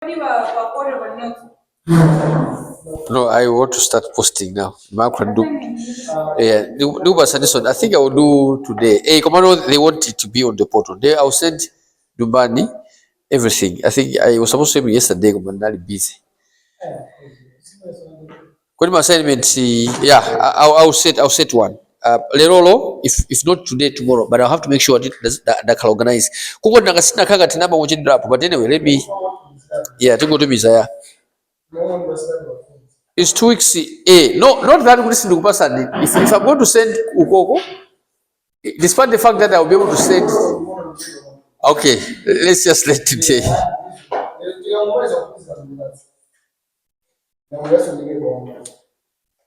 No, I want to start posting now. Mark can do. Yeah, do Basadison. I think I will do today. Hey, Commando, they want it to be on the portal. There, I'll send Dubani everything. I think I was supposed to be yesterday, but I'm busy. When my assignment, yeah, I'll set one. Lerolo, if not today, tomorrow, but I'll have to make sure that can organize. Kuko nakasina kaga tinaba mochi drop, but anyway, let me. Yeah, to go to Mizaya. It's 2 weeks. No, not that listen to person. If I'm going to send Ukoko, despite the fact that I'll be able to send. Okay, let's just let today.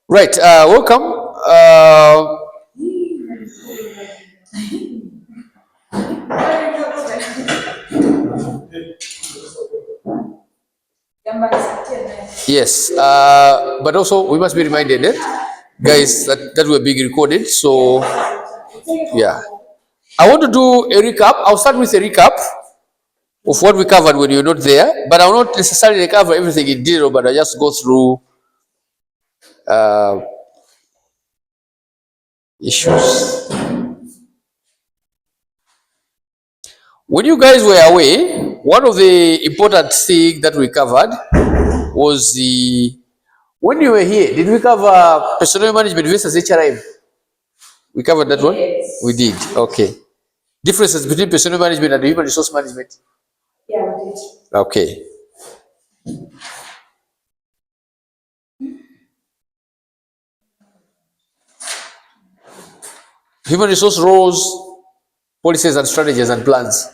Right, welcome. Yes, but also we must be reminded, guys, that we're being recorded. So, yeah. I want to do a recap. I'll start with a recap of what we covered when you're not there, but I'll not necessarily cover everything in detail, but I'll just go through issues. When you guys were away, one of the important things that we covered was when you were here, did we cover personnel management versus HRM? We covered that one? Yes. We did. Okay. Differences between personnel management and human resource management? Yeah, we did. Okay. Human resource roles, policies and strategies and plans.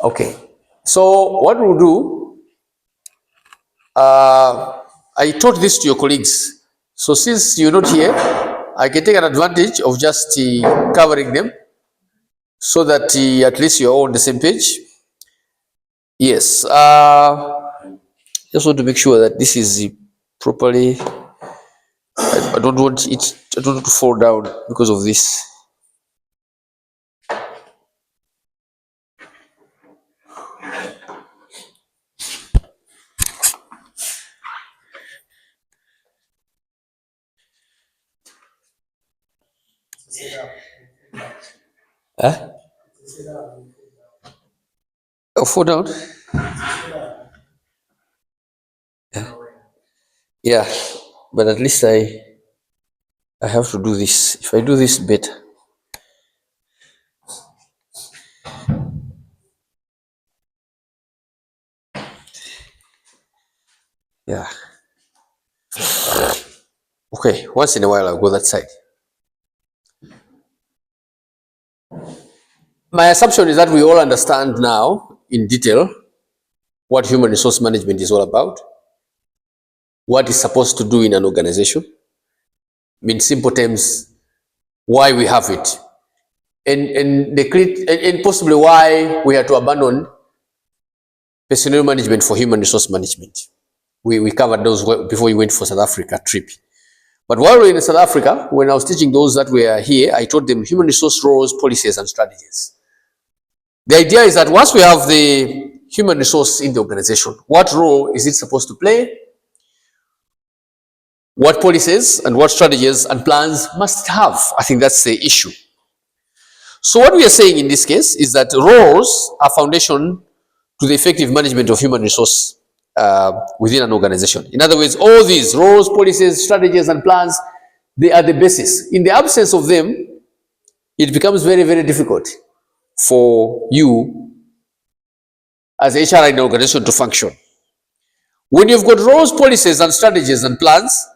Okay. So what we'll do, I taught this to your colleagues. So since you're not here, I can take an advantage of just covering them so that at least you're all on the same page. Yes. Just want to make sure that this is properly. I don't want it. I don't want to fall down because of this. Huh? Oh, fall down? Yeah, but at least I have to do this. If I do this better. Yeah. Okay, once in a while I'll go that side. My assumption is that we all understand now in detail what human resource management is all about, what it's supposed to do in an organization, in simple terms, why we have it, and possibly why we had to abandon personnel management for human resource management. We covered those before we went for South Africa trip. But while we were in South Africa, when I was teaching those that were here, I taught them human resource roles, policies, and strategies. The idea is that once we have the human resource in the organization, what role is it supposed to play? What policies and what strategies and plans must it have? I think that's the issue. So what we are saying in this case is that roles are foundation to the effective management of human resource within an organization. In other words, all these roles, policies, strategies, and plans, they are the basis. In the absence of them, it becomes very, very difficult for you as HR in the organization to function. When you've got roles, policies, and strategies and plans,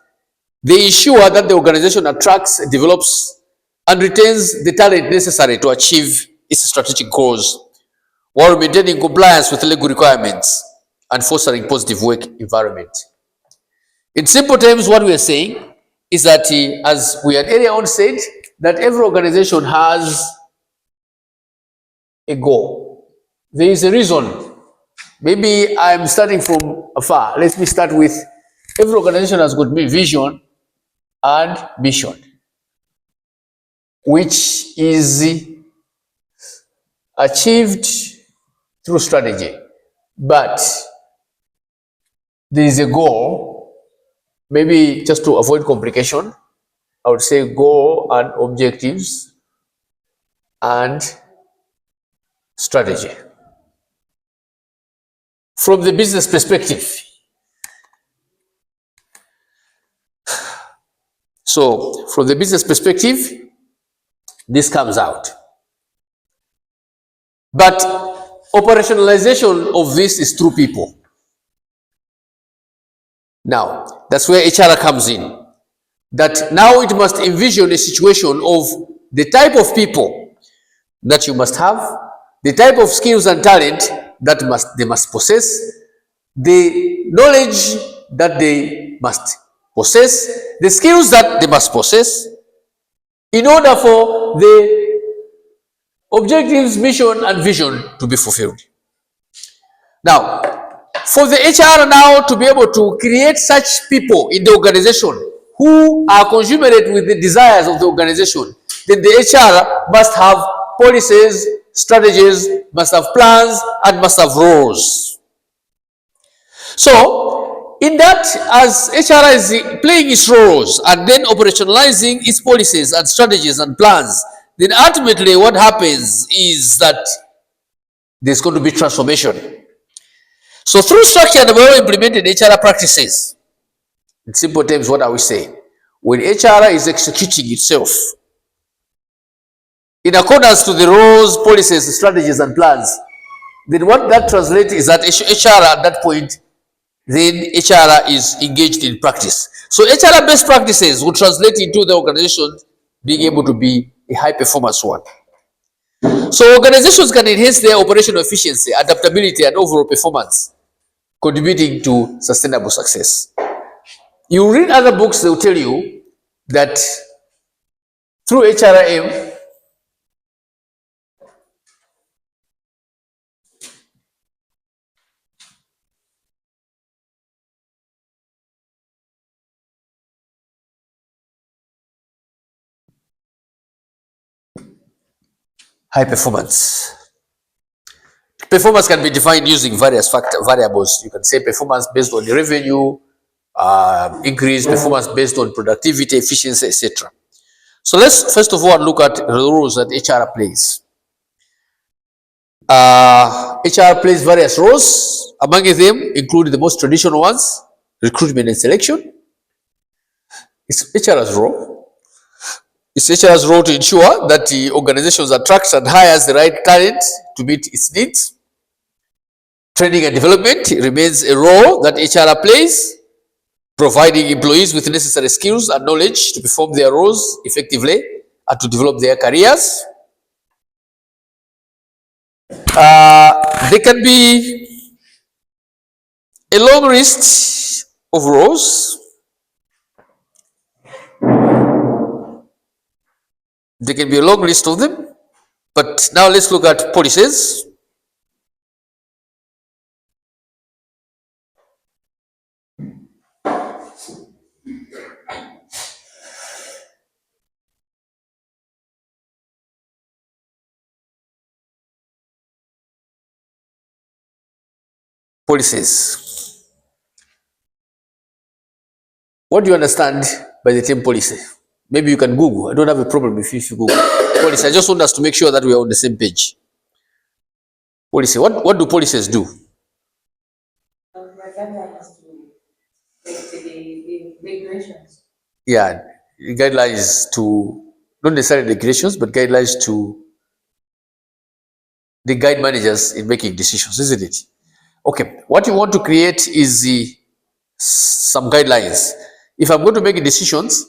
they ensure that the organization attracts, develops, and retains the talent necessary to achieve its strategic goals while maintaining compliance with legal requirements and fostering positive work environment. In simple terms, what we are saying is that, as we had earlier on said, that every organization has a goal. There is a reason. Maybe I'm starting from afar. Let me start with every organization has got vision and mission, which is achieved through strategy, but there is a goal, maybe just to avoid complication, I would say goal and objectives and strategy. From the business perspective, so from the business perspective, this comes out. But operationalization of this is through people. Now, that's where HR comes in. That now it must envision a situation of the type of people that you must have, the type of skills and talent that they must possess, the knowledge that they must possess, the skills that they must possess, in order for the objectives, mission, and vision to be fulfilled. Now, for the HR now to be able to create such people in the organization who are consummate with the desires of the organization, then the HR must have policies, strategies, must have plans, and must have roles. So, in that, as HR is playing its roles and then operationalizing its policies and strategies and plans, then ultimately what happens is that there's going to be transformation. So through structured and well-implemented HR practices, in simple terms, what are we saying? When HR is executing itself in accordance to the roles, policies, strategies, and plans, then what that translates is that HR at that point, then HR is engaged in practice. So HR best practices will translate into the organization being able to be a high performance one. So organizations can enhance their operational efficiency, adaptability, and overall performance, contributing to sustainable success. You read other books, they'll tell you that through HRM, high performance. Performance can be defined using various variables. You can say performance based on the revenue increase, performance based on productivity, efficiency, etc. So let's first of all look at the roles that HR plays. HR plays various roles. Among them include the most traditional ones: recruitment and selection. It's HR's role. It's HR's role to ensure that the organizations attracts and hires the right talent to meet its needs. Training and development remains a role that HR plays, providing employees with necessary skills and knowledge to perform their roles effectively and to develop their careers. There can be a long list of roles. There can be a long list of them, but now let's look at policies. Policies. What do you understand by the term policy? Maybe you can Google. I don't have a problem if you Google. Policy. I just want us to make sure that we are on the same page. Policy. What do policies do? Regulations. Yeah, guidelines to, not necessarily regulations, but guidelines to the guide managers in making decisions, isn't it? Okay, what you want to create is some guidelines. If I'm going to make decisions,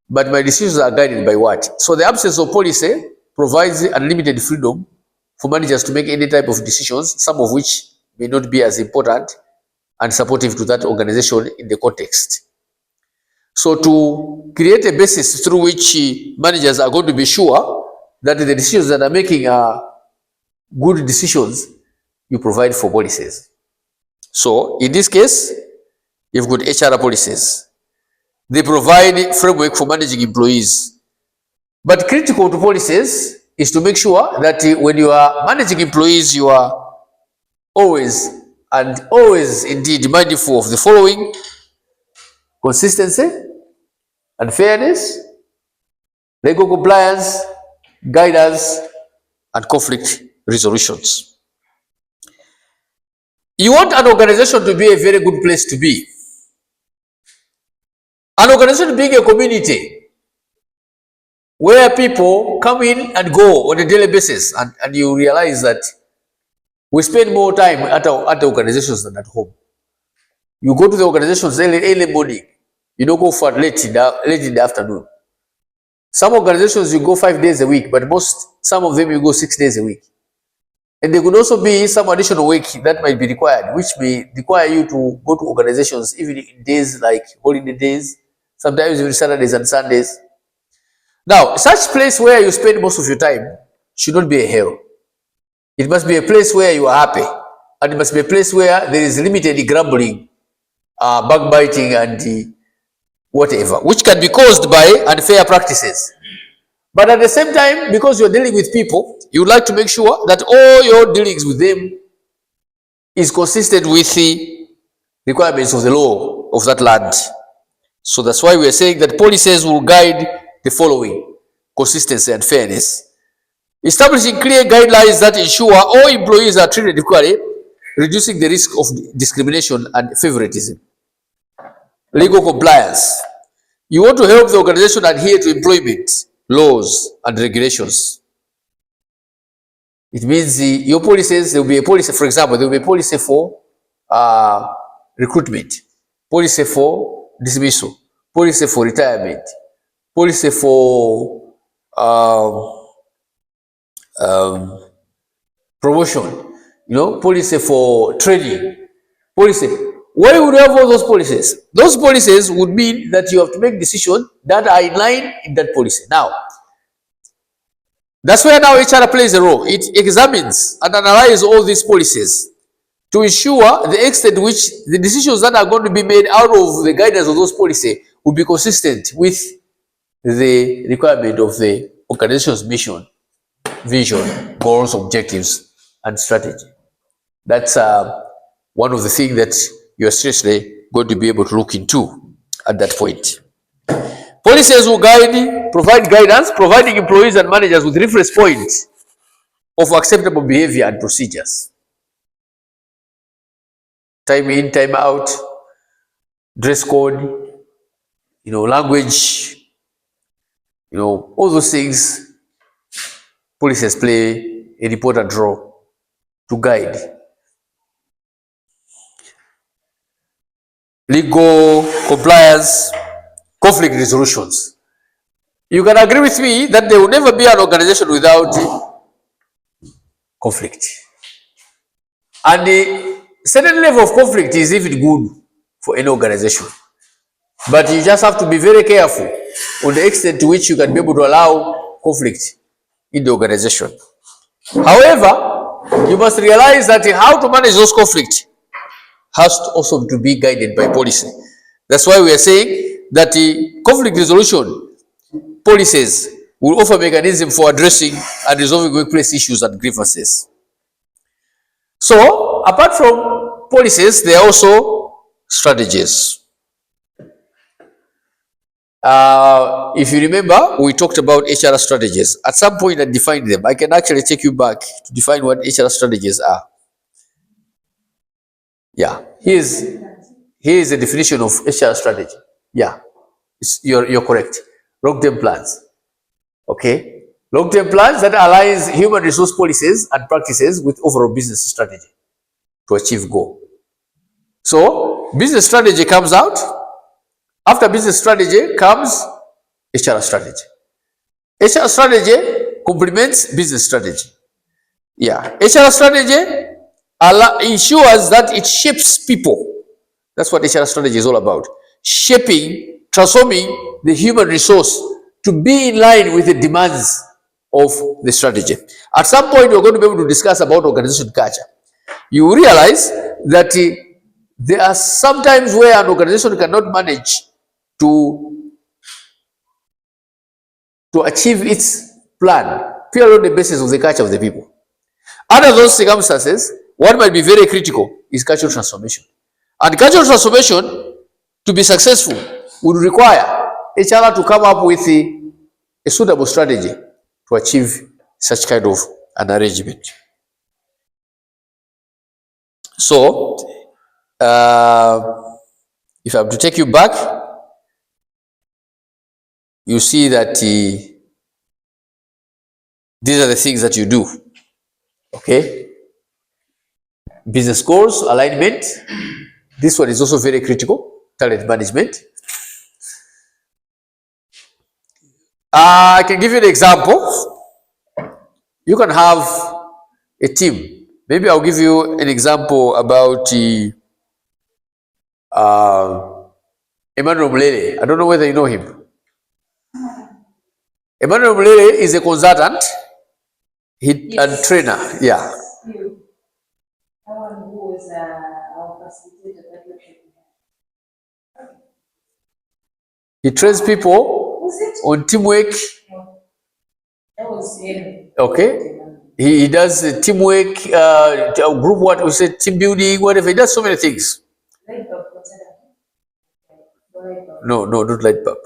but my decisions are guided by what? So the absence of policy provides unlimited freedom for managers to make any type of decisions, some of which may not be as important and supportive to that organization in the context. So to create a basis through which managers are going to be sure that the decisions that are making are good decisions, you provide for policies. So in this case, you've got HR policies. They provide framework for managing employees. But critical to policies is to make sure that when you are managing employees, you are always and always indeed mindful of the following: consistency and fairness, legal compliance, guidance, and conflict resolutions. You want an organization to be a very good place to be. An organization being a community where people come in and go on a daily basis, and you realize that we spend more time at the organizations than at home. You go to the organizations early morning, you don't go for late in the afternoon. Some organizations you go 5 days a week, but some of them you go 6 days a week. And there could also be some additional work that might be required, which may require you to go to organizations even in days like holiday days, sometimes even Saturdays and Sundays. Now, such place where you spend most of your time should not be a hell. It must be a place where you are happy, and it must be a place where there is limited grumbling, backbiting, and whatever, which can be caused by unfair practices. But at the same time, because you're dealing with people, you would like to make sure that all your dealings with them is consistent with the requirements of the law of that land. So that's why we are saying that policies will guide the following: consistency and fairness. Establishing clear guidelines that ensure all employees are treated equally, reducing the risk of discrimination and favoritism. Legal compliance. You want to help the organization adhere to employment laws and regulations. It means your policies, there will be a policy, for example, there will be a policy for recruitment, policy for dismissal, policy for retirement, policy for promotion, policy for training, policy. Why would you have all those policies? Those policies would mean that you have to make decisions that are in line in that policy. Now, that's where now HR plays a role. It examines and analyzes all these policies to ensure the extent to which the decisions that are going to be made out of the guidance of those policies will be consistent with the requirement of the organization's mission, vision, goals, objectives, and strategy. That's one of the things that you're seriously going to be able to look into at that point. Policies will provide guidance, providing employees and managers with reference points of acceptable behavior and procedures. Time in, time out, dress code, language, all those things. Policies play an important role to guide. Legal compliance, conflict resolutions. You can agree with me that there will never be an organization without conflict. And a certain level of conflict is even good for any organization. But you just have to be very careful on the extent to which you can be able to allow conflict in the organization. However, you must realize that how to manage those conflicts has also to be guided by policy. That's why we are saying that the conflict resolution policies will offer mechanism for addressing and resolving workplace issues and grievances. So, apart from policies, there are also strategies. If you remember, we talked about HR strategies. At some point, I defined them. I can actually take you back to define what HR strategies are. Yeah, here's a definition of HR strategy. Yeah, you're correct. Long-term plans. Okay, long-term plans that aligns human resource policies and practices with overall business strategy to achieve goal. So, business strategy comes out. After business strategy comes HR strategy. HR strategy complements business strategy. Yeah, HR strategy ensures that it shapes people. That's what HR strategy is all about. Shaping, transforming the human resource to be in line with the demands of the strategy. At some point, we're going to be able to discuss about organization culture. You realize that there are some times where an organization cannot manage to achieve its plan purely on the basis of the culture of the people. Under those circumstances, what might be very critical is cultural transformation. And cultural transformation, to be successful, would require HR to come up with a suitable strategy to achieve such kind of an arrangement. So, if I have to take you back, you see that these are the things that you do. Okay? Business goals, alignment. This one is also very critical. Talent management. I can give you an example. You can have a team. Maybe I'll give you an example about Emmanuel Mulele. I don't know whether you know him. Emmanuel Mulele is a consultant and trainer. Yeah. He trains people on teamwork. Okay. He does teamwork, group, what we say, team building, whatever. He does so many things. No, not light bulb.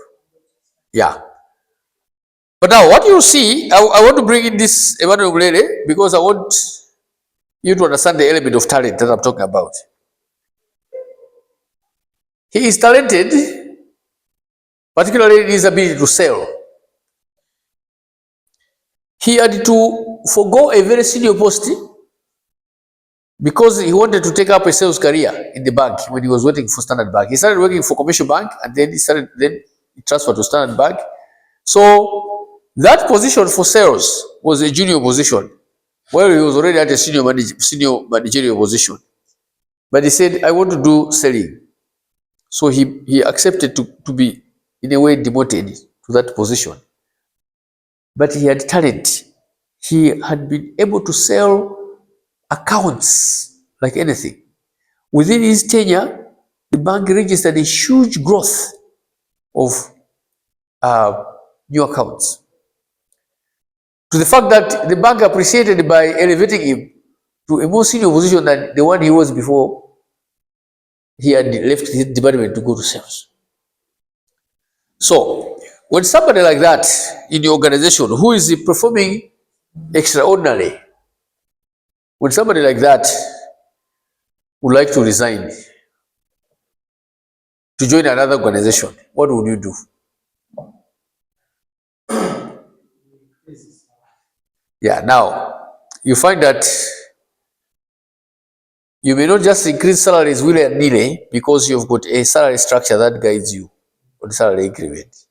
Yeah. But now, what you see, I want to bring in this Emmanuel Mulele because I want you to understand the element of talent that I'm talking about. He is talented, particularly in his ability to sell. He had to forgo a very senior post because he wanted to take up a sales career in the bank when he was working for Standard Bank. He started working for Commercial Bank and then he transferred to Standard Bank. So that position for sales was a junior position, where he was already at a senior managerial position. But he said, I want to do selling. So he accepted to be, in a way, demoted to that position. But he had talent. He had been able to sell accounts like anything. Within his tenure, the bank registered a huge growth of new accounts, to the fact that the bank appreciated by elevating him to a more senior position than the one he was before he had left his department to go to sales. So, when somebody like that in your organization who is performing extraordinarily, when somebody like that would like to resign to join another organization, what would you do? Yeah, now you find that you may not just increase salaries willy and nilly because you've got a salary structure that guides you on salary increment.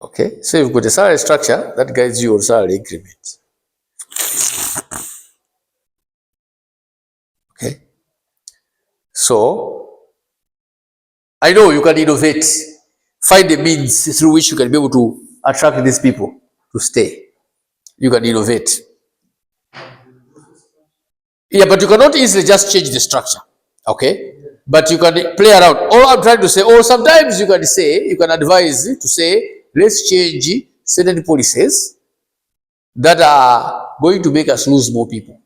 Okay, so you've got a salary structure that guides you on salary increment. Okay, so I know you can innovate, find a means through which you can be able to attract these people to stay. You can innovate. Yeah, but you cannot easily just change the structure. Okay, but you can play around. All I'm trying to say, or sometimes you can say, you can advise to say, let's change certain policies that are going to make us lose more people.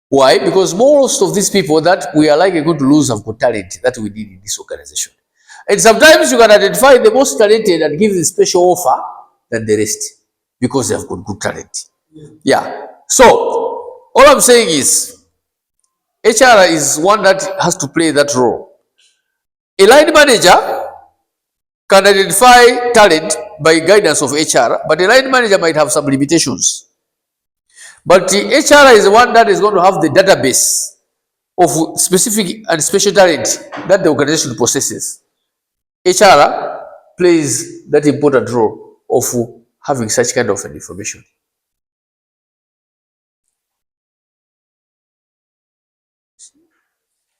Why? Because most of these people that we are likely going to lose have got talent that we need in this organization. And sometimes you can identify the most talented and give the special offer than the rest because they have got good talent. Yeah. So, all I'm saying is, HR is one that has to play that role. A line manager can identify talent by guidance of HR, but a line manager might have some limitations. But the HR is the one that is going to have the database of specific and special talent that the organization possesses. HR plays that important role of having such kind of an information.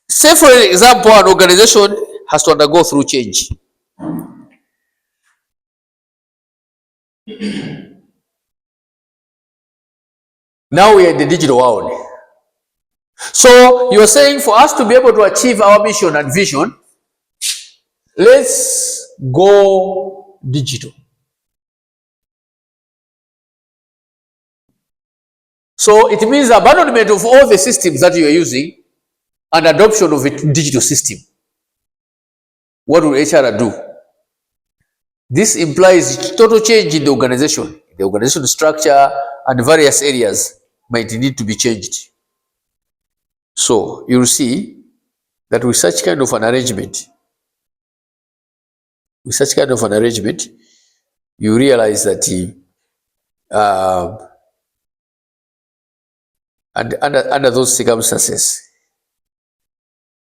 Say, for example, an organization has to undergo through change. Now we are in the digital world. So you're saying for us to be able to achieve our mission and vision, let's go digital. So it means abandonment of all the systems that you are using and adoption of a digital system. What will HR do? This implies total change in the organization. The organization structure and various areas might need to be changed. So you'll see that with such kind of an arrangement, you realize that and under those circumstances,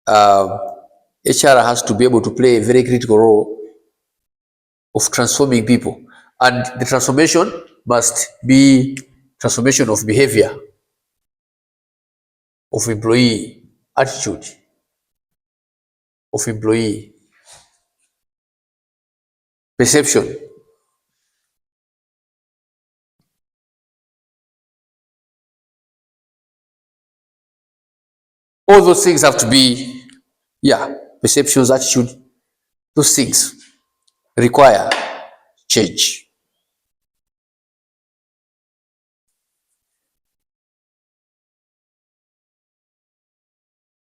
HR has to be able to play a very critical role of transforming people, and the transformation must be transformation of behavior, of employee attitude, of employee perception. All those things have to be, perceptions, attitude, those things require change.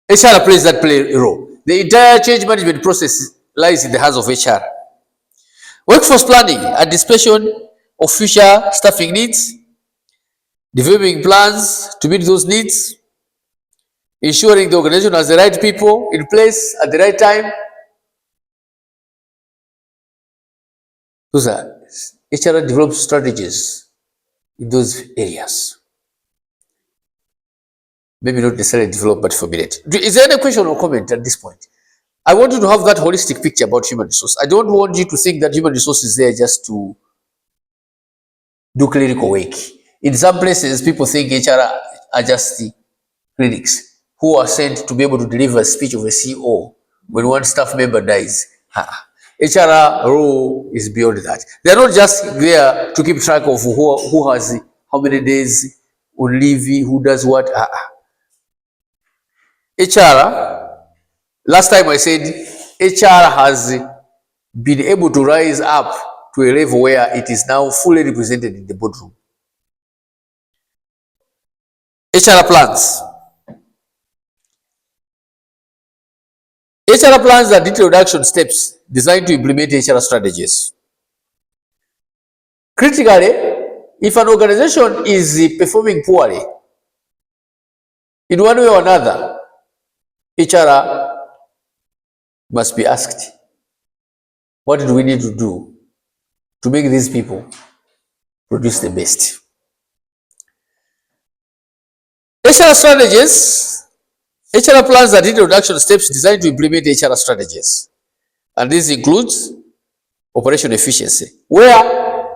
HR plays that role. The entire change management process lies in the hands of HR. Workforce planning, anticipation of future staffing needs, developing plans to meet those needs, ensuring the organization has the right people in place at the right time. Those are HR develops strategies in those areas. Maybe not necessarily develop, but formulate. Is there any question or comment at this point? I want you to have that holistic picture about human resource. I don't want you to think that human resource is there just to do clerical work. In some places, people think HR are just the clerics who are sent to be able to deliver a speech of a CEO when one staff member dies. HR role is beyond that. They're not just there to keep track of who has how many days on leave, who does what. HR, last time I said, HR has been able to rise up to a level where it is now fully represented in the boardroom. HR plans. HR plans are detailed action steps designed to implement HR strategies. Critically, if an organization is performing poorly in one way or another, HR must be asked, what do we need to do to make these people produce the best? HR strategies, HR plans are detailed action steps designed to implement HR strategies. And this includes operation efficiency, where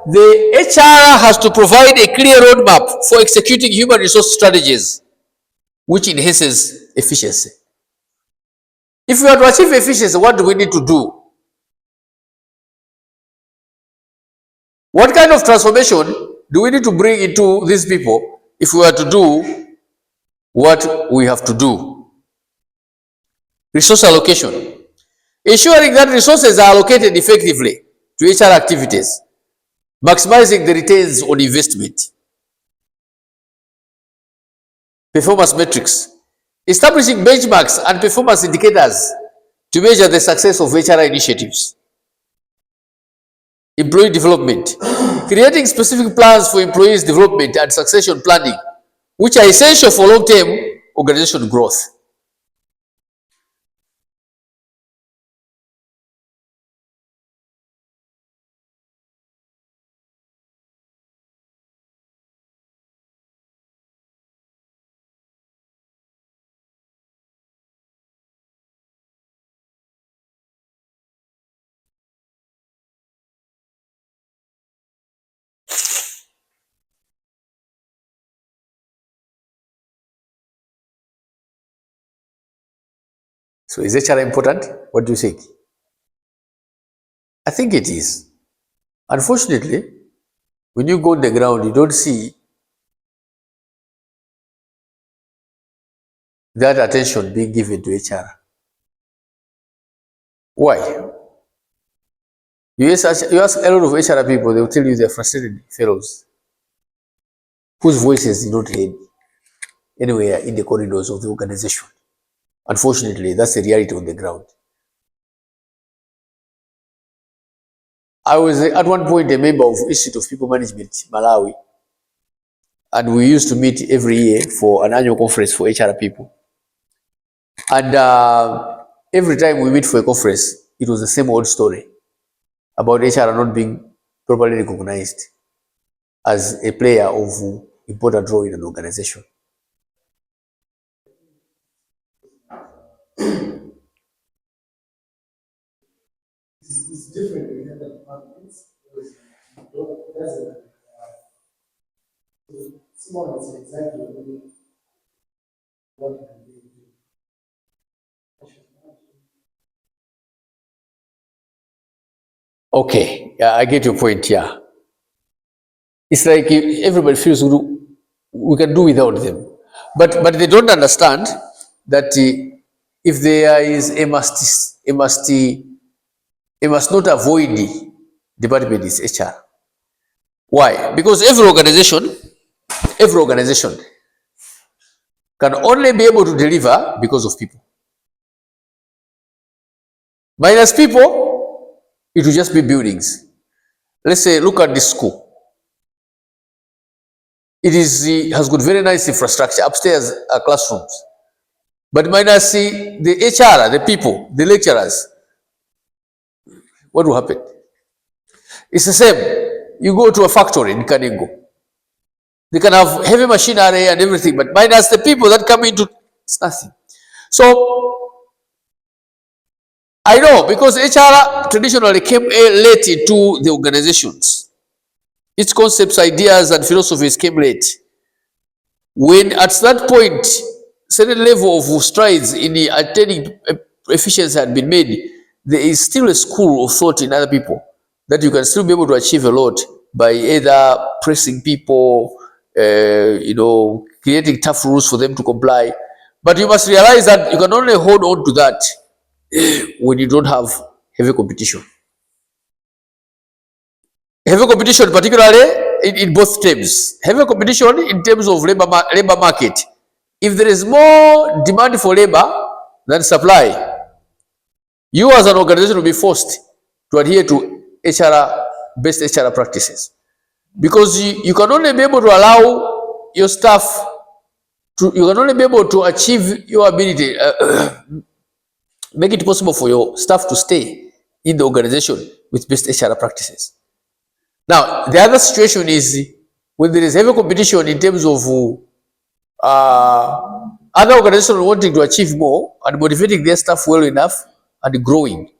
the HR has to provide a clear roadmap for executing human resource strategies, which enhances efficiency. If we are to achieve efficiency, what do we need to do? What kind of transformation do we need to bring into these people if we are to do what we have to do? Resource allocation. Ensuring that resources are allocated effectively to HR activities, maximizing the returns on investment. Performance metrics. Establishing benchmarks and performance indicators to measure the success of HR initiatives. Employee development. Creating specific plans for employees' development and succession planning, which are essential for long-term organizational growth. So is HR important? What do you think? I think it is. Unfortunately, when you go on the ground, you don't see that attention being given to HR. Why? You ask a lot of HR people, they will tell you they're frustrated fellows. whose voices did not heard anywhere in the corridors of the organization. Unfortunately, that's the reality on the ground. I was at one point a member of Institute of People Management, Malawi, and we used to meet every year for an annual conference for HR people. And every time we meet for a conference, it was the same old story about HR not being properly recognized as a player of important role in an organization. It's different in other departments. Simon is exactly what you can do. Okay, yeah, I get your point. Yeah, it's like everybody feels we can do without them, but they don't understand that if there is a must not avoid the department is HR. Why? Because every organization can only be able to deliver because of people. Minus people, it will just be buildings. Let's say, look at this school. It has got very nice infrastructure. Upstairs are classrooms. But minus the HR, the people, the lecturers, what will happen? It's the same. You go to a factory in Kaningo. They can have heavy machinery and everything, but minus the people that come into, it's nothing. So I know because HR traditionally came late into the organizations. Its concepts, ideas, and philosophies came late. When at that point, certain level of strides in the attaining efficiency had been made, there is still a school of thought in other people that you can still be able to achieve a lot by either pressing people, creating tough rules for them to comply. But you must realize that you can only hold on to that when you don't have heavy competition. Heavy competition, particularly in both terms. Heavy competition in terms of labor market. If there is more demand for labor than supply, you as an organization will be forced to adhere to best HR practices. Because you can only be able to allow your staff you can only be able to achieve your ability, make it possible for your staff to stay in the organization with best HR practices. Now, the other situation is when there is heavy competition in terms of other organizations wanting to achieve more and motivating their staff well enough and growing.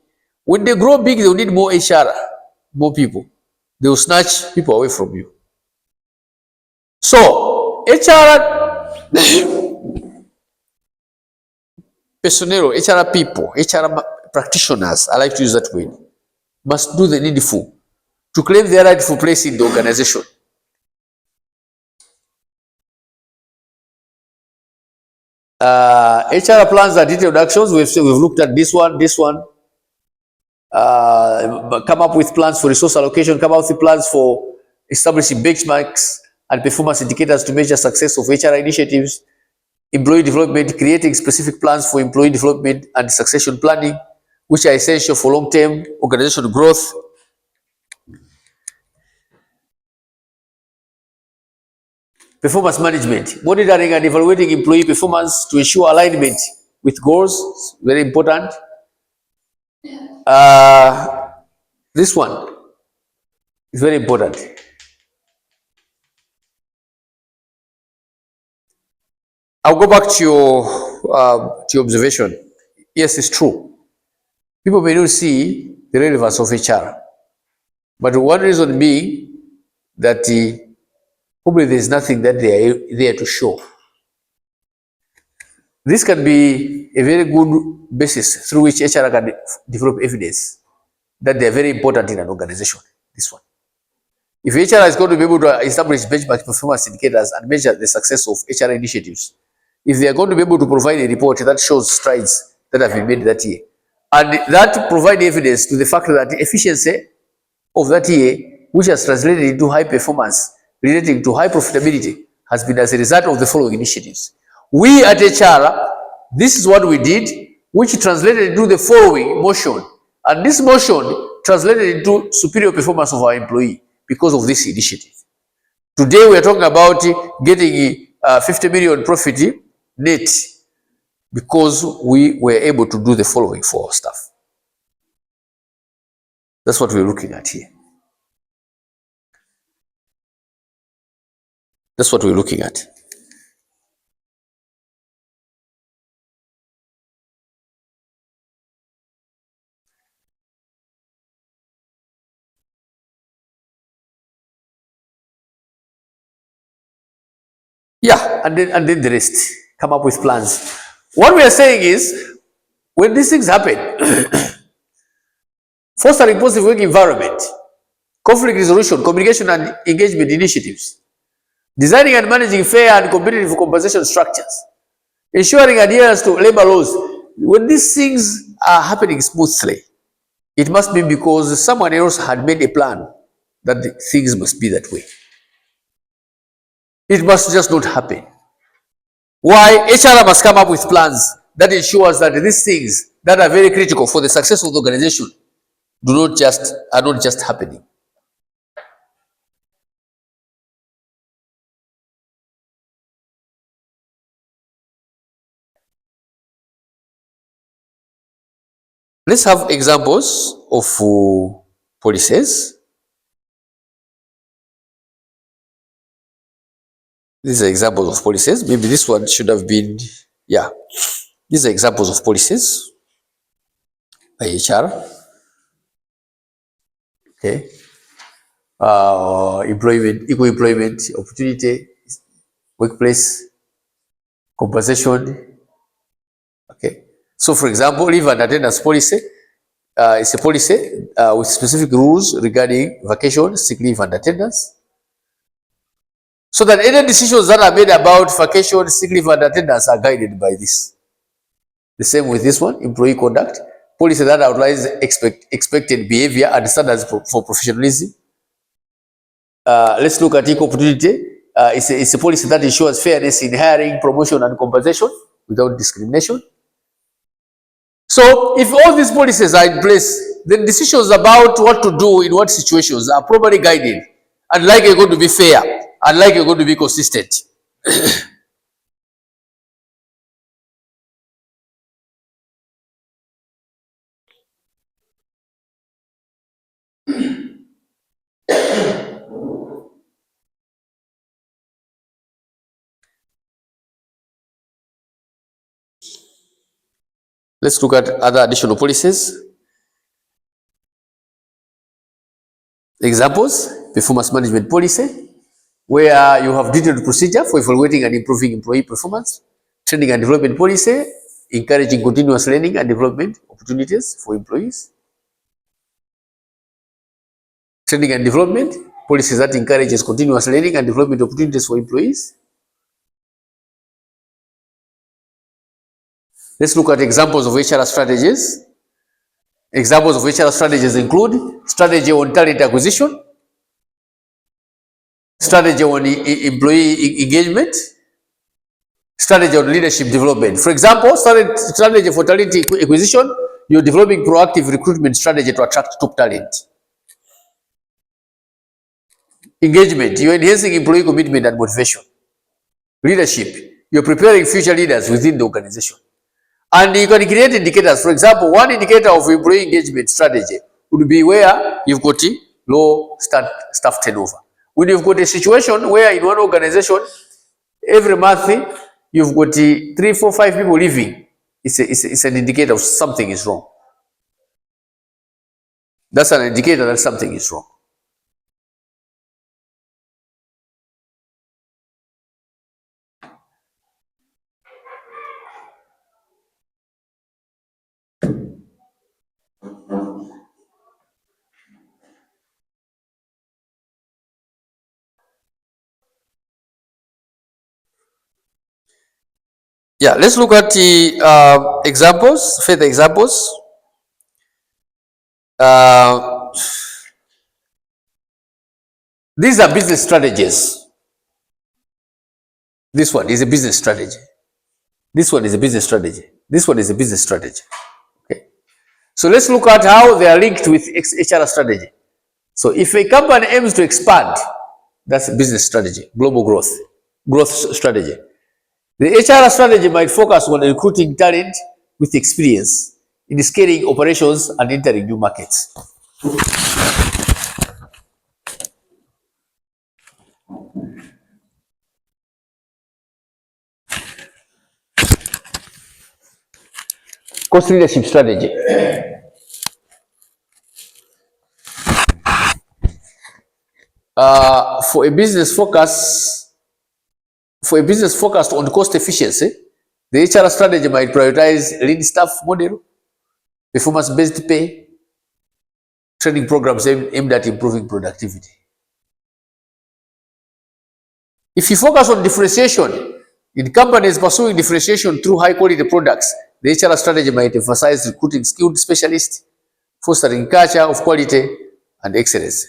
When they grow big, they will need more HR, more people. They will snatch people away from you. So, HR personnel, HR people, HR practitioners, I like to use that word, must do the needful to claim their rightful place in the organization. HR plans are detailed actions. We've looked at this one. Come up with plans for resource allocation, come up with plans for establishing benchmarks and performance indicators to measure success of HR initiatives, employee development, creating specific plans for employee development and succession planning, which are essential for long-term organizational growth. Performance management, monitoring and evaluating employee performance to ensure alignment with goals, very important. This one is very important. I'll go back to your observation. Yes, it's true. People may not see the relevance of HR, but one reason being that probably there's nothing that they are there to show. This can be a very good basis through which HR can develop evidence that they are very important in an organization. This one. If HR is going to be able to establish benchmark performance indicators and measure the success of HR initiatives, if they are going to be able to provide a report that shows strides that have been made that year, and that provide evidence to the fact that the efficiency of that year, which has translated into high performance, relating to high profitability, has been as a result of the following initiatives. We at HR, this is what we did, which translated into the following motion. And this motion translated into superior performance of our employee because of this initiative. Today we are talking about getting 50 million profit net because we were able to do the following for our staff. That's what we're looking at here. That's what we're looking at. Yeah, and then the rest. Come up with plans. What we are saying is, when these things happen, fostering positive work environment, conflict resolution, communication and engagement initiatives, designing and managing fair and competitive compensation structures, ensuring adherence to labor laws. When these things are happening smoothly, it must be because someone else had made a plan that the things must be that way. It must just not happen. Why? HR must come up with plans that ensures that these things that are very critical for the success of the organization are not just happening. Let's have examples of policies. These are examples of policies. Maybe this one should have been, yeah. These are examples of policies by HR. Okay. Employment, equal employment opportunity, workplace compensation. Okay. So, for example, leave and attendance policy is a policy with specific rules regarding vacation, sick leave, and attendance. So that any decisions that are made about vacation, sick leave, and attendance are guided by this. The same with this one, employee conduct, policy that outlines expected behavior and standards for professionalism. Let's look at equal opportunity. It's a policy that ensures fairness in hiring, promotion, and compensation without discrimination. So if all these policies are in place, then decisions about what to do in what situations are properly guided and likely going to be fair and likely going to be consistent. Let's look at other additional policies. Examples: performance management policy, where you have detailed procedure for evaluating and improving employee performance. Training and development policy, encouraging continuous learning and development opportunities for employees. Training and development policies that encourages continuous learning and development opportunities for employees. Let's look at examples of HR strategies. Examples of HR strategies include strategy on talent acquisition, strategy on employee engagement, strategy on leadership development. For example, strategy for talent acquisition, you're developing proactive recruitment strategy to attract top talent. Engagement, you're enhancing employee commitment and motivation. Leadership, you're preparing future leaders within the organization. And you can create indicators. For example, one indicator of employee engagement strategy would be where you've got low staff turnover. When you've got a situation where in one organization, every month you've got 3, 4, 5 people leaving, it's an indicator of something is wrong. That's an indicator that something is wrong. Yeah, let's look at the examples, further examples. These are business strategies. This one is a business strategy. This one is a business strategy. This one is a business strategy. Okay. So let's look at how they are linked with HR strategy. So if a company aims to expand, that's a business strategy, global growth strategy. The HR strategy might focus on recruiting talent with experience in scaling operations and entering new markets. Cost leadership strategy. For a business focused on cost efficiency, the HR strategy might prioritize lean staff model, performance-based pay, training programs aimed at improving productivity. If you focus on differentiation, in companies pursuing differentiation through high-quality products, the HR strategy might emphasize recruiting skilled specialists, fostering culture of quality and excellence.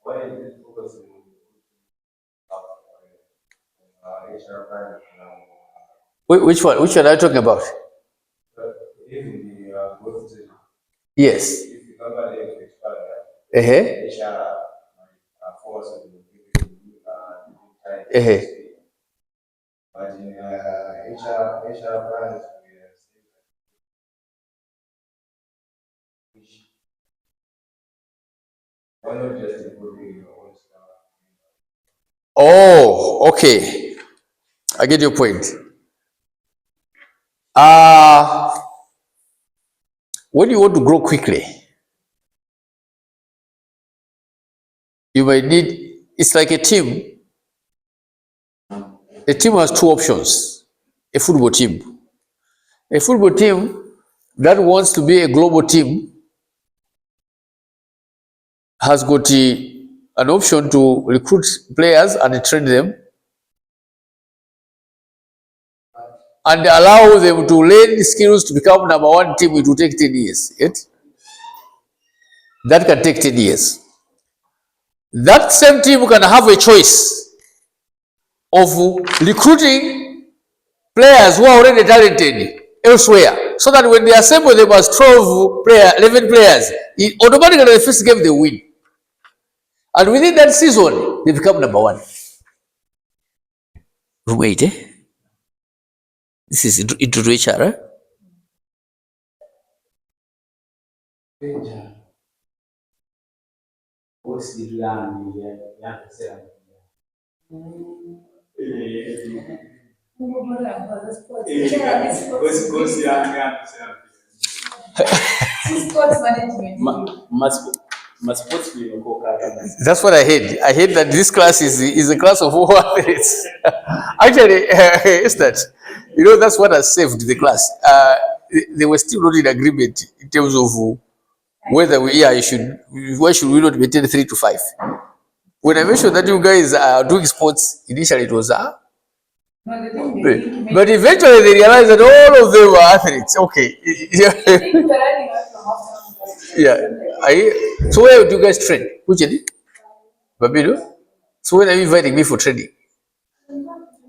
Why is it focusing on HR plan and Which one? Which one are you talking about? even the growth strategy? Yes. If the company is expanded, Uh-huh. HR might focus on giving time to Uh-huh. speak. But in HR plans, we are saying which why not just improving your own stuff? Oh, okay. I get your point. When you want to grow quickly, you might need, it's like a team. A team has two options. A football team. A football team that wants to be a global team has got an option to recruit players and train them and allow them to learn skills to become number one team. It will take 10 years. That can take 10 years. That same team can have a choice of recruiting players who are already talented elsewhere, so that when they assemble them as 11 players, automatically the first game they win. And within that season, they become number one. Wait, This is into HR, eh? That's what I hate. I hate that this class is a class of war athletes. Actually, it's that. That's what has saved the class. They were still not in agreement in terms of whether why should we not maintain 3 to 5? When I mentioned that you guys are doing sports, initially it was but eventually they realized that all of them were athletes. Okay. Yeah. So where do you guys train? Which is it? Babino? So when are you inviting me for training?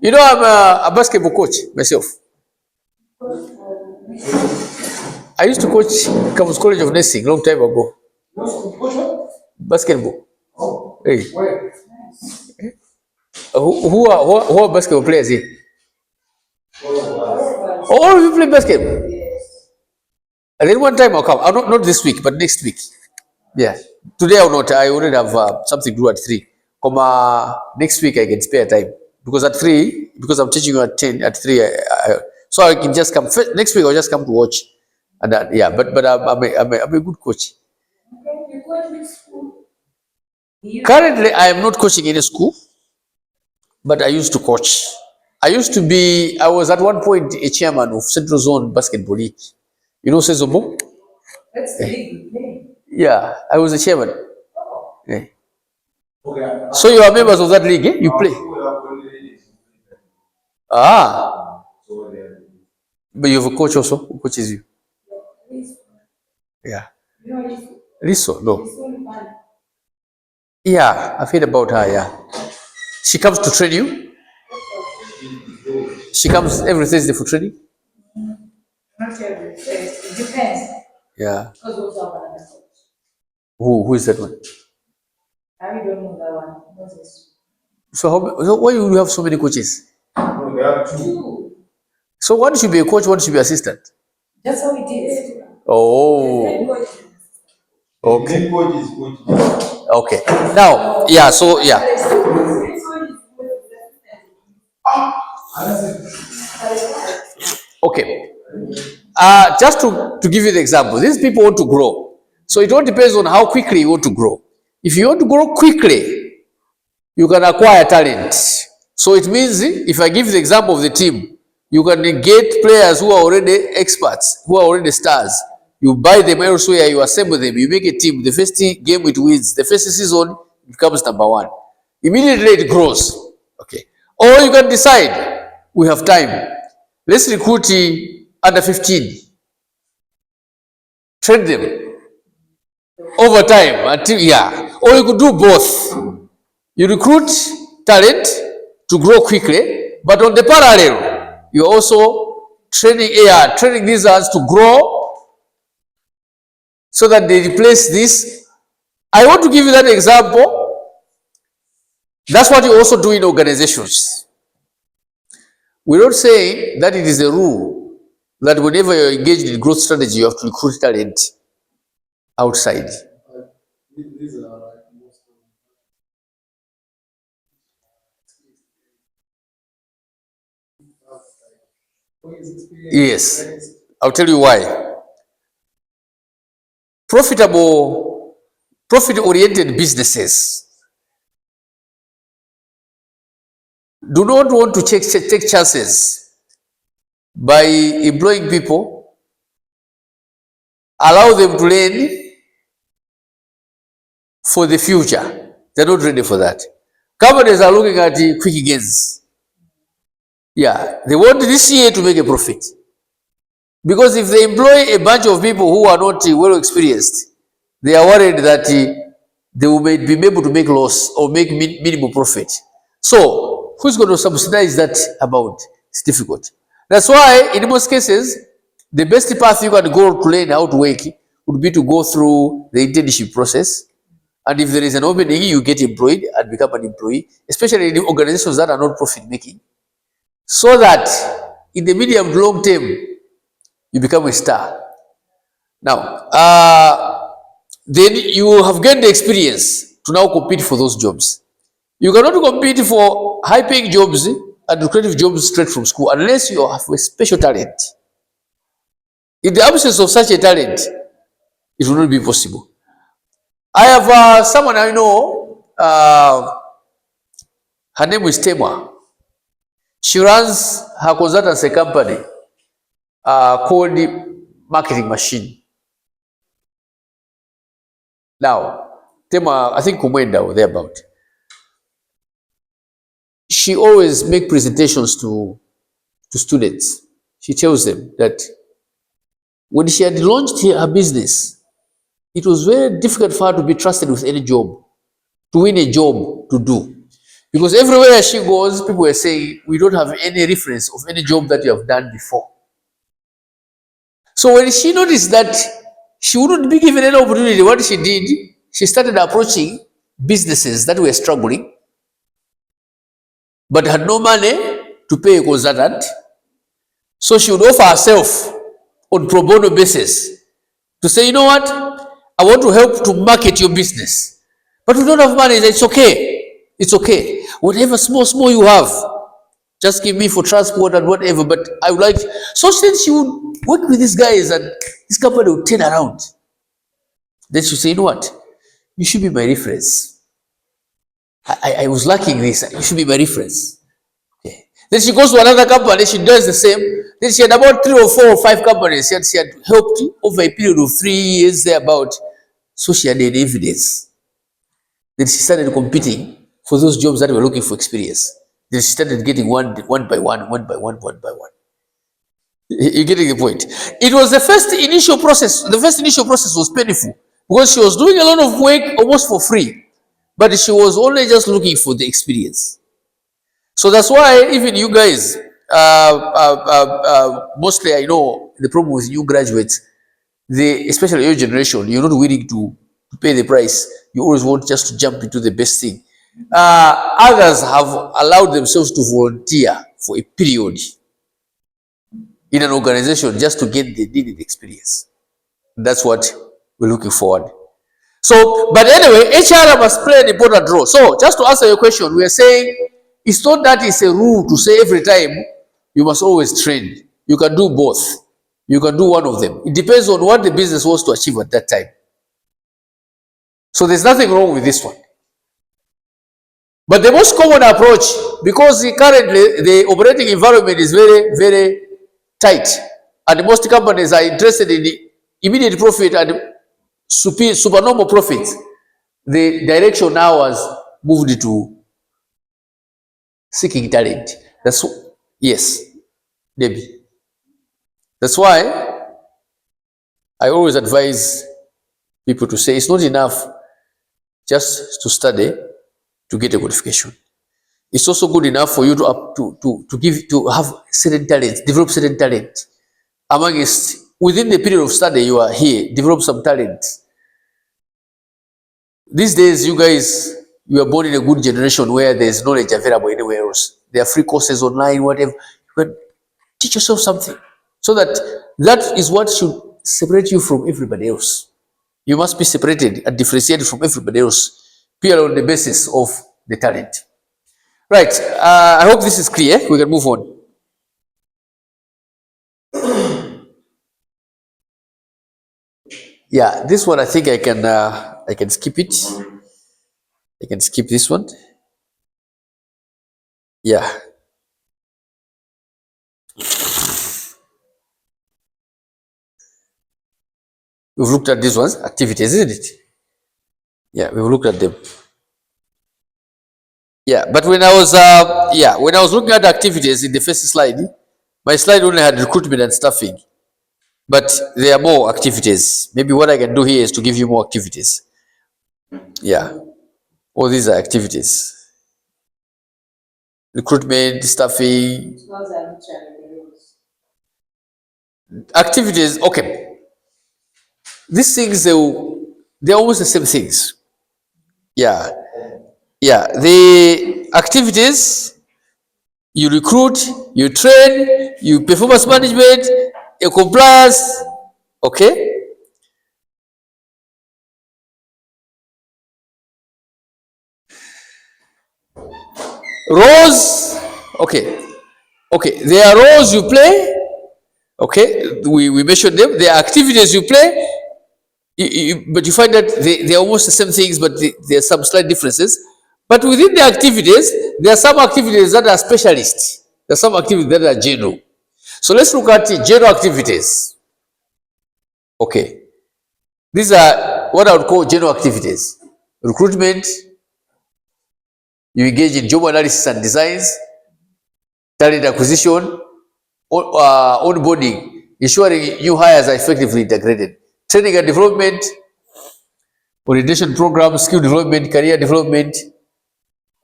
I'm a basketball coach myself. I used to coach Campus College of Nursing long time ago. Basketball. Hey. Who are basketball players here? All of you play basketball. And then one time I'll come. Not this week, but next week. Yeah. Today I'll not. I already have something to do at 3. Next week I can spare time. Because at 3, because I'm teaching you at 10, at 3, so I can just come. Next week I'll just come to watch. And yeah, but I'm a good coach. Currently, I am not coaching any school. but I used to coach. I was at one point a chairman of Central Zone Basketball League. You know Sezobo? That's the league we play. Yeah, I was a chairman. Yeah. Okay. So you are members of that league, eh? You play. Ah, So they are. but you have a coach also who coaches you. Yeah. You know, Riso, no. it's only fun. Yeah, I've heard about her, yeah. She comes to train you? She comes every Thursday for training? Not every day. It depends. Yeah. Because we also have another coach. Who is that one? I really don't know that one. Moses. So why you have so many coaches? No, they have two. Two. So one should be a coach, one should be assistant. That's how it is. Oh, okay. Main coach is coach. Okay. Now, yeah, so yeah. Okay. Just to give you the example, these people want to grow. So it all depends on how quickly you want to grow. If you want to grow quickly, you can acquire talent. So it means, if I give the example of the team, you can get players who are already experts, who are already stars. You buy them elsewhere, you assemble them, you make a team. The first game it wins. The first season it becomes number one. Immediately it grows. Okay. Or you can decide, we have time. Let's recruit under 15. Train them over time until, yeah. Or you could do both. You recruit talent to grow quickly, but on the parallel, you're also training these ones to grow so that they replace this. I want to give you that example. That's what you also do in organizations. We're not saying that it is a rule that whenever you're engaged in growth strategy, you have to recruit talent outside. These are like most of Yes, I'll tell you why. Profit-oriented businesses do not want to take chances by employing people, allow them to learn for the future. They're not ready for that. Companies are looking at quick gains. Yeah, they want this year to make a profit. Because if they employ a bunch of people who are not well experienced, they are worried that they will be able to make loss or make minimal profit. So, who's going to subsidize that amount? It's difficult. That's why, in most cases, the best path you can go to learn how to work would be to go through the internship process. And if there is an opening, you get employed and become an employee, especially in organizations that are not profit-making. So that, in the medium to long term, you become a star. Now, then you have gained the experience to now compete for those jobs. You cannot compete for high-paying jobs and lucrative jobs straight from school unless you have a special talent. In the absence of such a talent, it will not be possible. I have someone I know, her name is Tema. She runs her consultancy company called Marketing Machine. Now, Tema, I think Kumwenda or thereabout. She always makes presentations to students. She tells them that when she had launched her business, it was very difficult for her to be trusted with any job, to win a job to do. Because everywhere she goes, people were saying, we don't have any reference of any job that you have done before. So when she noticed that she wouldn't be given any opportunity, what she did, she started approaching businesses that were struggling, but had no money to pay a consultant. So she would offer herself on pro bono basis to say, you know what, I want to help to market your business, but we don't have money. It's okay. It's okay. Whatever small you have, just give me for transport and whatever, but I would like. So then she would work with these guys and this company would turn around. Then she would say, you know what, you should be my reference. I was lacking this. You should be my reference. Okay. Then she goes to another company, she does the same. Then she had about 3 or 4 or 5 companies. She had helped over a period of 3 years thereabout. So she had an evidence. Then she started competing for those jobs that were looking for experience. Then she started getting one by one. You're getting the point. It was the first initial process. The first initial process was painful because she was doing a lot of work almost for free, but she was only just looking for the experience. So that's why even you guys, mostly I know the problem with new graduates, especially your generation, you're not willing to pay the price. You always want just to jump into the best thing. Others have allowed themselves to volunteer for a period in an organization just to get the needed experience. That's what we're looking forward. So, but anyway, HR must play an important role. So, just to answer your question, we are saying it's not that it's a rule to say every time you must always train. You can do both. You can do one of them. It depends on what the business wants to achieve at that time. So, there's nothing wrong with this one. But the most common approach, because currently the operating environment is very, very tight, and most companies are interested in the immediate profit and supernormal profit, the direction now has moved to seeking talent. That's yes, Debbie. That's why I always advise people to say it's not enough just to study to get a qualification. It's also good enough for you to have certain talents, develop certain talent. Amongst within the period of study you are here, develop some talent. These days, you guys, you are born in a good generation where there's knowledge available anywhere else. There are free courses online, whatever. You can teach yourself something, so that is what should separate you from everybody else. You must be separated and differentiated from everybody else, purely on the basis of the talent. Right. I hope this is clear. We can move on. Yeah, this one I think I can skip it. I can skip this one. Yeah. We've looked at these ones, activities, isn't it? Yeah, we've looked at them. Yeah, but when I was looking at activities in the first slide, my slide only had recruitment and staffing, but there are more activities. Maybe what I can do here is to give you more activities. Yeah, all these are activities. Recruitment, staffing, Those are actually the rules. activities. Okay, these things they're almost the same things. Yeah, yeah. The activities, you recruit, you train, you performance management, a compliance. Okay. Roles. Okay. Okay. There are roles you play. Okay. We mentioned them. There are activities you play. But you find that they're almost the same things, but there are some slight differences. But within the activities, there are some activities that are specialists. There are some activities that are general. So let's look at general activities. Okay. These are what I would call general activities. Recruitment, you engage in job analysis and designs, talent acquisition, onboarding, ensuring new hires are effectively integrated, training and development, orientation programs, skill development, career development,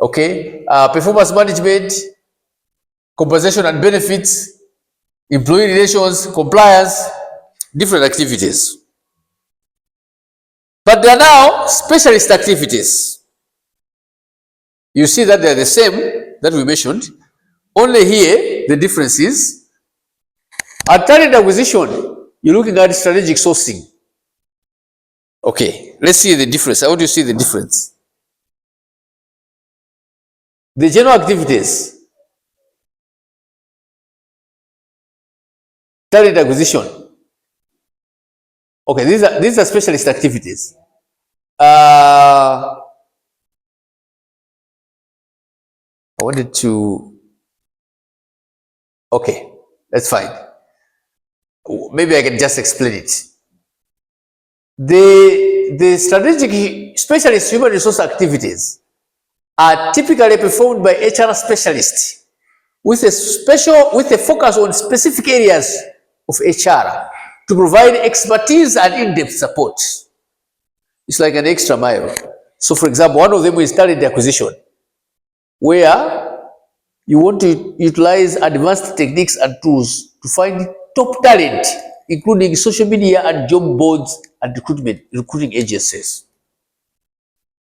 okay, performance management, compensation and benefits, employee relations, compliance, different activities. But they are now specialist activities. You see that they're the same that we mentioned. Only here, the difference is, at talent acquisition, you're looking at strategic sourcing. Okay, let's see the difference. I want you to see the difference. The general activities, talent acquisition. Okay, these are specialist activities. I wanted to, okay, that's fine. Maybe I can just explain it. The strategic specialist human resource activities are typically performed by HR specialists with a focus on specific areas of HR to provide expertise and in-depth support. It's like an extra mile. So for example, one of them is talent acquisition, where you want to utilize advanced techniques and tools to find top talent, including social media and job boards and recruiting agencies.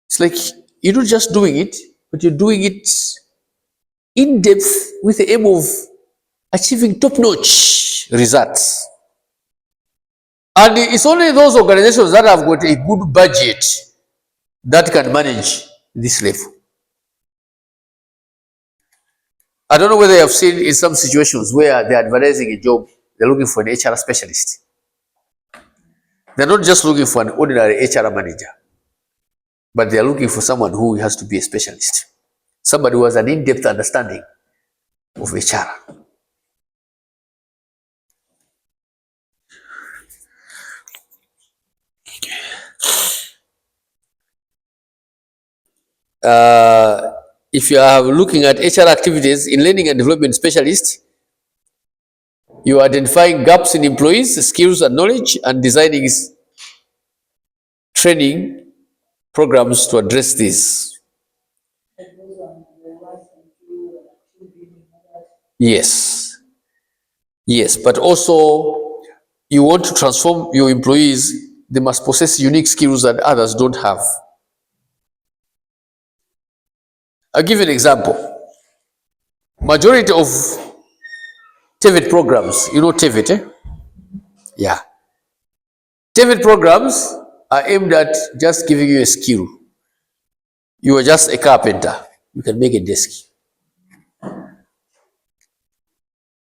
It's like you're not just doing it, but you're doing it in depth with the aim of achieving top-notch results. And it's only those organizations that have got a good budget that can manage this level. I don't know whether you have seen in some situations where they're advertising a job, they're looking for an HR specialist. They're not just looking for an ordinary HR manager, but they're looking for someone who has to be a specialist. Somebody who has an in-depth understanding of HR. If you are looking at HR activities in learning and development specialists, you are identifying gaps in employees' skills and knowledge and designing training programs to address this. Yes. Yes, but also you want to transform your employees, they must possess unique skills that others don't have. I'll give you an example. Majority of TVET programs, you know TVET, eh? Yeah. TVET programs are aimed at just giving you a skill. You are just a carpenter. You can make a desk.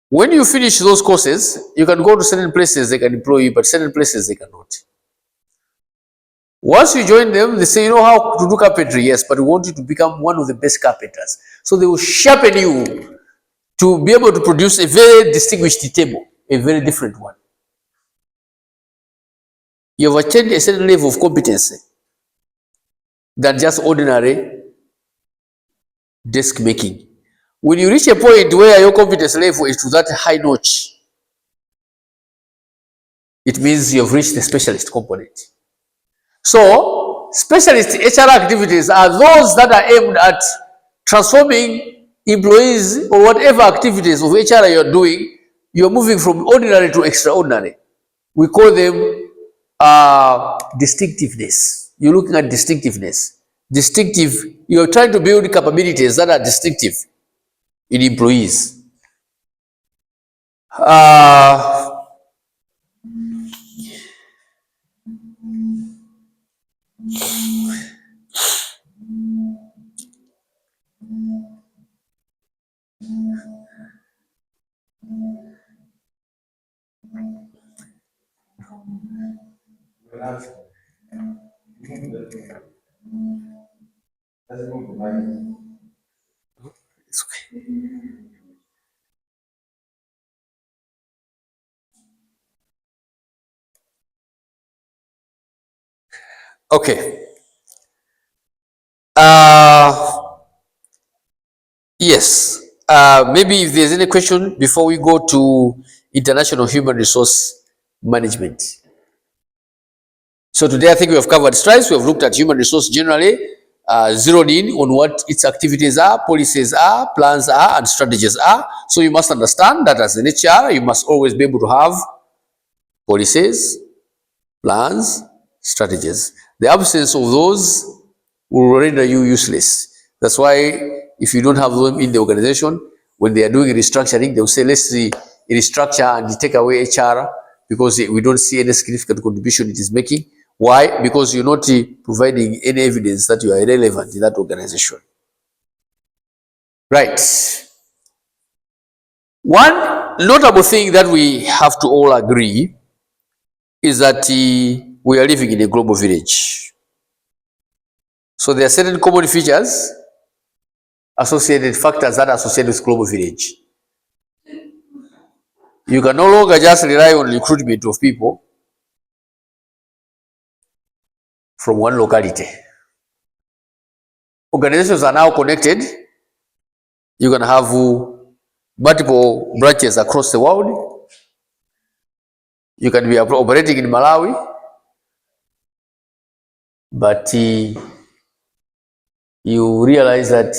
When you finish those courses, you can go to certain places they can employ you, but certain places they cannot. Once you join them, they say, you know how to do carpentry? Yes, but we want you to become one of the best carpenters. So they will sharpen you to be able to produce a very distinguished table, a very different one. You have attained a certain level of competency than just ordinary desk making. When you reach a point where your competence level is to that high notch, it means you have reached the specialist component. So, specialist HR activities are those that are aimed at transforming employees or whatever activities of HR you're doing. You're moving from ordinary to extraordinary. We call them distinctiveness. You're looking at distinctiveness. Distinctive, you're trying to build capabilities that are distinctive in employees. It's okay. Okay. Yes. Maybe if there's any question before we go to international human resource management. So today I think we have covered strides. We have looked at human resource generally, zeroed in on what its activities are, policies are, plans are, and strategies are. So you must understand that as an HR, you must always be able to have policies, plans, strategies. The absence of those will render you useless. That's why if you don't have them in the organization, when they are doing restructuring, they'll say, let's see, restructure and take away HR because we don't see any significant contribution it is making. Why? Because you're not providing any evidence that you are relevant in that organization. Right. One notable thing that we have to all agree is that we are living in a global village. So there are certain common features associated factors that are associated with Global Village. You can no longer just rely on recruitment of people from one locality. Organizations are now connected. You can have multiple branches across the world. You can be operating in Malawi, but you realize that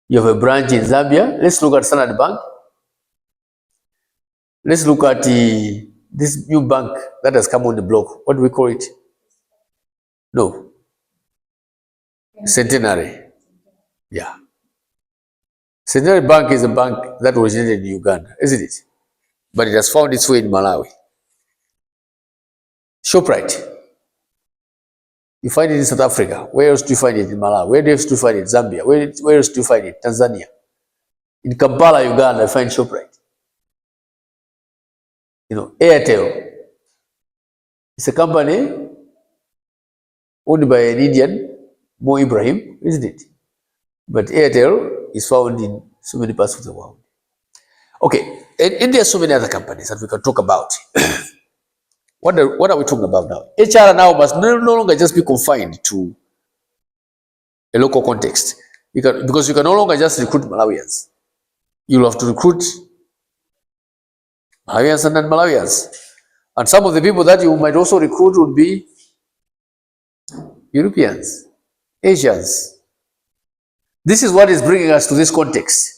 you have a branch in Zambia. Let's look at Standard Bank. Let's look at this new bank that has come on the block. What do we call it? No. Centenary. Yeah. Centenary Bank is a bank that originated in Uganda, isn't it? But it has found its way in Malawi. ShopRite. You find it in South Africa. Where else do you find it? In Malawi. Where else do you find it? Zambia. Where else do you find it? Tanzania. In Kampala, Uganda, you find ShopRite. You know, Airtel. It's a company owned by an Indian, Mo Ibrahim, isn't it? But Airtel is found in so many parts of the world. Okay, and there are so many other companies that we can talk about. What are we talking about now? HR now must no longer just be confined to a local context. Because you can no longer just recruit Malawians. You'll have to recruit Malawians and non-Malawians. And some of the people that you might also recruit would be Europeans, Asians. This is what is bringing us to this context.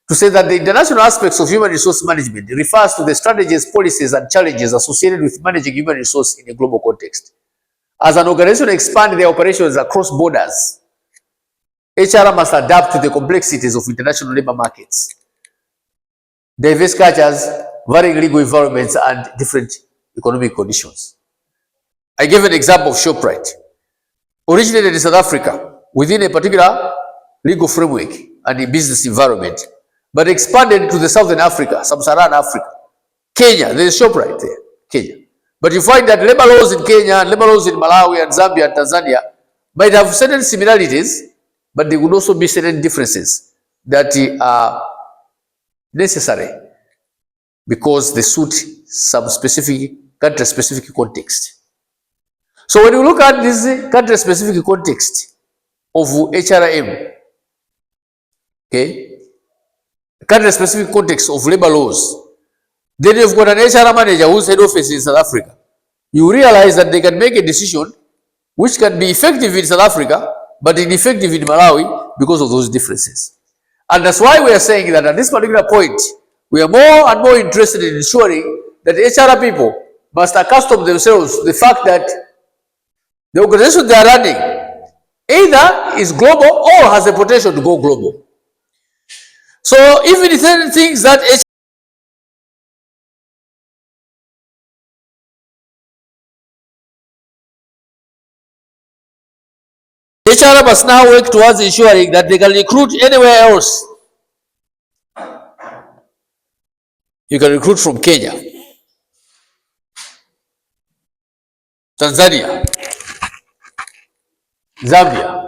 To say that the international aspects of human resource management refers to the strategies, policies, and challenges associated with managing human resource in a global context. As an organization expands their operations across borders, HR must adapt to the complexities of international labor markets, diverse cultures, varying legal environments, and different economic conditions. I gave an example of ShopRite. Originated in South Africa within a particular legal framework and a business environment, but expanded to the Southern Africa, Sub-Saharan Africa. Kenya, there is ShopRite there, Kenya. But you find that labor laws in Kenya and labor laws in Malawi and Zambia and Tanzania might have certain similarities, but there would also be certain differences that are necessary because they suit some specific country-specific context. So when you look at this country-specific context of HRM, okay, country-specific context of labor laws, then you've got an HR manager whose head office is in South Africa. You realize that they can make a decision which can be effective in South Africa, but ineffective in Malawi because of those differences. And that's why we are saying that at this particular point, we are more and more interested in ensuring that HR people must accustom themselves to the fact that the organization they are running either is global or has the potential to go global. So even if certain things that HR must now work towards ensuring that they can recruit anywhere else. You can recruit from Kenya, Tanzania, Zambia.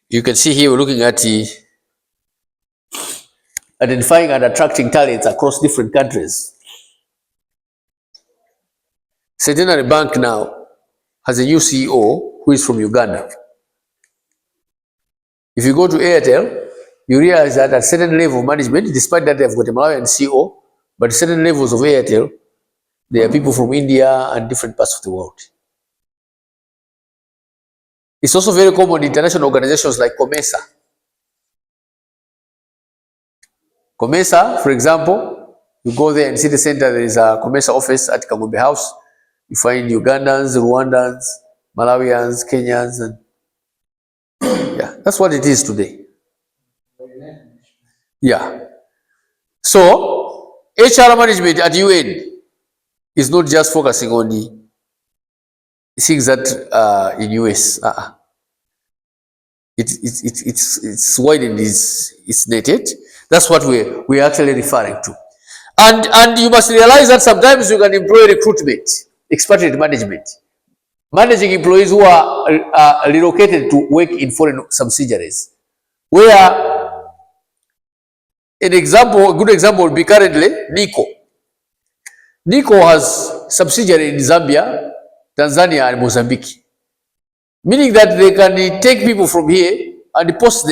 You can see here we're looking at identifying and attracting talents across different countries. Centenary Bank now has a new CEO who is from Uganda. If you go to Airtel, you realize that at certain level of management, despite that they've got a Malawian CEO, but at certain levels of Airtel, there are people from India and different parts of the world. It's also very common in international organizations like COMESA. COMESA, for example, you go there and see the center, there is a COMESA office at Kangombe House. You find Ugandans, Rwandans, Malawians, Kenyans, and yeah, that's what it is today. Yeah. So, HR management at UN is not just focusing on the things that in US. It's wide and it's netted. That's what we're actually referring to. And you must realize that sometimes you can employ recruitment, expatriate management, managing employees who are relocated to work in foreign subsidiaries, where a good example would be currently NICO. NICO has subsidiary in Zambia, Tanzania, and Mozambique, meaning that they can take people from here and post them